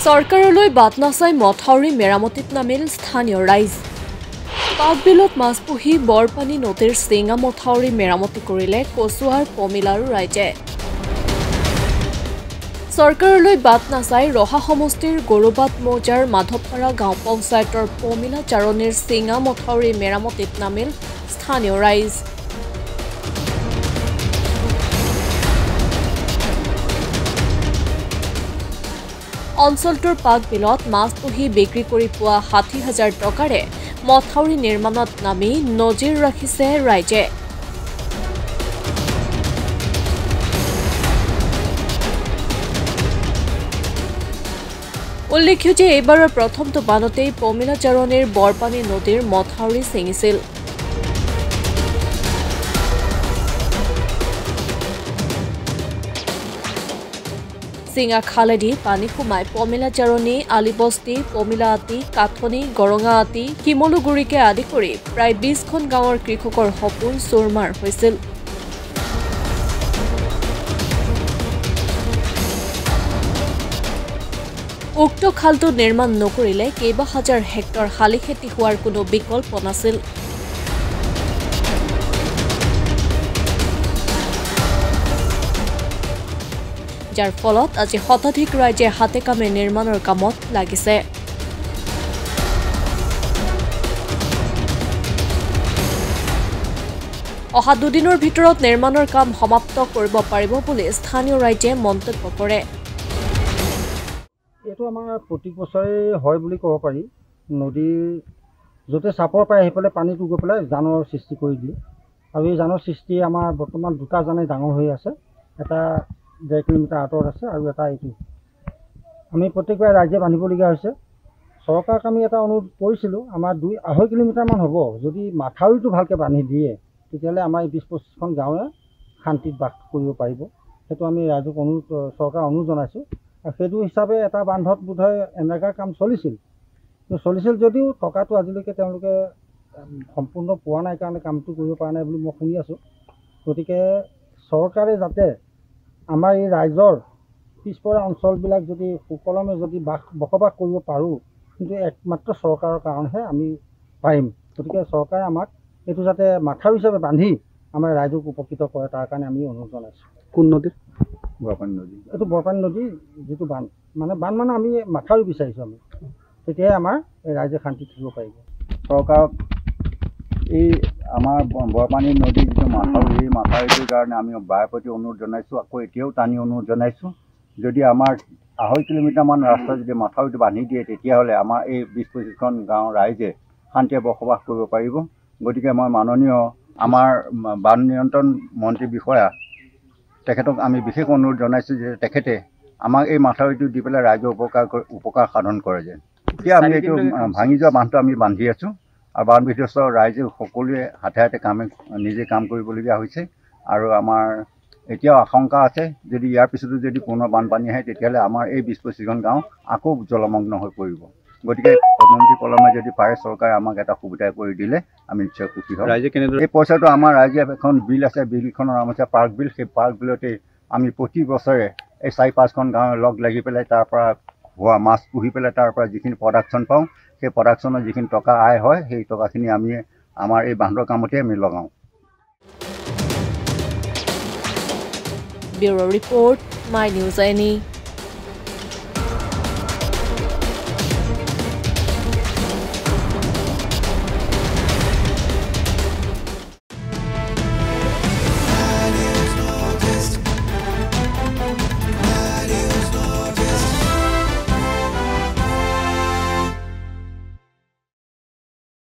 চৰকাৰলৈ বাট নাচাই মথাউৰি মেৰামতিত নামিল স্থানীয় ৰাইজ। পাকবিলত মাছ পুহি বৰপানী নদীৰ চিঙা মথাউৰি মেৰামতি কৰিলে কচুৱাৰ পমিলাৰ ৰাইজে। চৰকাৰলৈ বাট নাচাই ৰহা সমষ্টিৰ গৰুবাট মৌজাৰ মাধৱপাৰা গাঁও পঞ্চায়তৰ পমিলা চাৰণীৰ চিঙা মথাউৰি মেৰামতিত নামিল স্থানীয় ৰাইজ। অঞ্চলটোৰ পাকবিলত মাছ পুহি বিক্ৰী কৰি পোৱা ৬০,০০০ টকাৰে মথাউৰি নিৰ্মাণত নামি নজিৰ ৰাখিছে ৰাইজে। উল্লেখ্য যে এইবাৰৰ প্ৰথমটো বানতেই পমিলা চাৰণীৰ বৰপানী নদীৰ মথাউৰি ছিঙিছিল। চিঙা খালেদি পানী সোমাই পমিলা চাৰণী, আলিবস্তি, পমিলা আটি, কাঠনি, গৰঙা আটি, শিমলুগুৰিকে আদি কৰি প্ৰায় ২০খন গাঁৱৰ কৃষকৰ সপোন চুৰমাৰ হৈছিল। উক্ত খালটো নিৰ্মাণ নকৰিলে কেইবা হাজাৰ হেক্টৰ শালি খেতি হোৱাৰ কোনো বিকল্প নাছিল। যাৰ ফলত আজি শতাধিক ৰাইজে হাতে কামে নিৰ্মাণৰ কামত লাগিছে। অহা দুদিনৰ ভিতৰত নিৰ্মাণৰ কাম সমাপ্ত কৰিব পাৰিব বুলি স্থানীয় ৰাইজে মন্তব্য কৰে। এইটো আমাৰ প্ৰতি বছৰে হয় বুলি ক'ব পাৰি। নদীৰ য'তে চাপৰ পায় সেইফালে পানীটো গৈ পেলাই জানৰ সৃষ্টি কৰি দিয়ে আৰু এই জানৰ সৃষ্টি আমাৰ বৰ্তমান দুটা জানেই ডাঙৰ হৈ আছে। এটা ১.৫ কিলোমিটাৰ আঁতৰত আছে আৰু এটা এইটো। আমি প্ৰত্যেকবাৰে ৰাইজে বান্ধিবলগীয়া হৈছে। চৰকাৰক আমি এটা অনুৰোধ কৰিছিলোঁ, আমাৰ ২-২.৫ কিলোমিটাৰমান হ'ব, যদি মাথাউৰিটো ভালকৈ বান্ধি দিয়ে তেতিয়াহ'লে আমাৰ এই ২০-২৫খন গাঁৱে শান্তিত বাস কৰিব পাৰিব। সেইটো আমি ৰাইজক চৰকাৰক অনুৰোধ জনাইছোঁ। আৰু সেইটো হিচাপে এটা বান্ধত বোধহয় এনেকুৱা কাম চলিছিল যদিও টকাটো আজিলৈকে তেওঁলোকে সম্পূৰ্ণ পোৱা নাই কাৰণে কামটো কৰিব পৰা নাই বুলি মই শুনি আছোঁ। গতিকে চৰকাৰে যাতে আমাৰ এই ৰাইজৰ পিছপৰা অঞ্চলবিলাক যদি সুকলমে যদি বসবাস কৰিব পাৰোঁ, কিন্তু একমাত্ৰ চৰকাৰৰ কাৰণেহে আমি পাৰিম। গতিকে চৰকাৰে আমাক এইটো যাতে মাথাউৰি হিচাপে বান্ধি আমাৰ ৰাইজক উপকৃত কৰে, তাৰ কাৰণে আমি অনুৰোধ জনাইছোঁ। কোন নদীৰ? বৰপানী নদী। এইটো বৰপানী নদীৰ যিটো বান্ধ মানে আমি মাথাউৰি বিচাৰিছোঁ আমি, তেতিয়াহে আমাৰ এই ৰাইজে শান্তি থাকিব পাৰিব। চৰকাৰক এই আমাৰ বৰপানী নদীৰ যিটো মাথাউৰি, এই মাথাউৰিটোৰ কাৰণে আমি বাৰে প্ৰতি অনুৰোধ জনাইছোঁ। আকৌ এতিয়াও টানি অনুৰোধ জনাইছোঁ, যদি আমাৰ ২.৫ কিলোমিটাৰমান ৰাস্তা যদি মাথাউৰিটো বান্ধি দিয়ে তেতিয়াহ'লে আমাৰ এই ২০-২৫খন গাঁৱৰ ৰাইজে শান্তিৰে বসবাস কৰিব পাৰিব। গতিকে মই মাননীয় আমাৰ বান নিয়ন্ত্ৰণ মন্ত্ৰী বিষয়া তেখেতক আমি বিশেষ অনুৰোধ জনাইছোঁ যে তেখেতে আমাক এই মাথাউৰিটো দি পেলাই ৰাইজৰ উপকাৰ সাধন কৰে যেন। এতিয়া আমি এইটো ভাঙি যোৱা বান্ধটো আমি বান্ধি আছোঁ আৰু বান বিধ্বস্ত ৰাইজে সকলোৱে হাতে হাতে নিজে কাম কৰিবলগীয়া হৈছে। আৰু আমাৰ এতিয়াও আশংকা আছে, যদি ইয়াৰ পিছতো যদি পুনৰ বানপানী আহে তেতিয়াহ'লে আমাৰ এই ২০-২৫খন গাঁও আকৌ জলমগ্ন হৈ পৰিব। গতিকে অনতি পলমে যদি পাৰে চৰকাৰে আমাক এটা সুবিধা কৰি দিলে আমি নিশ্চয় সুখী হ'ম। ৰাইজে কেনেদৰে এই পইচাটো আমাৰ ৰাইজে এখন বিল আছে, বিলখনৰ নাম হৈছে পাৰ্ক বিল। সেই পাৰ্ক বিলতেই আমি প্ৰতি বছৰে এই ৪-৫খন গাঁৱে লগ লাগি পেলাই তাৰ পৰা হোৱা মাছ পুহি পেলাই তাৰ পৰা যিখিনি প্ৰডাকশ্যন পাওঁ, সেই প্ৰডাকশ্যনৰ যিখিনি টকা আয় হয় সেই টকাখিনি আমি আমাৰ এই বান্ধৰ কামতে আমি লগাওঁ। Bureau report, my news any.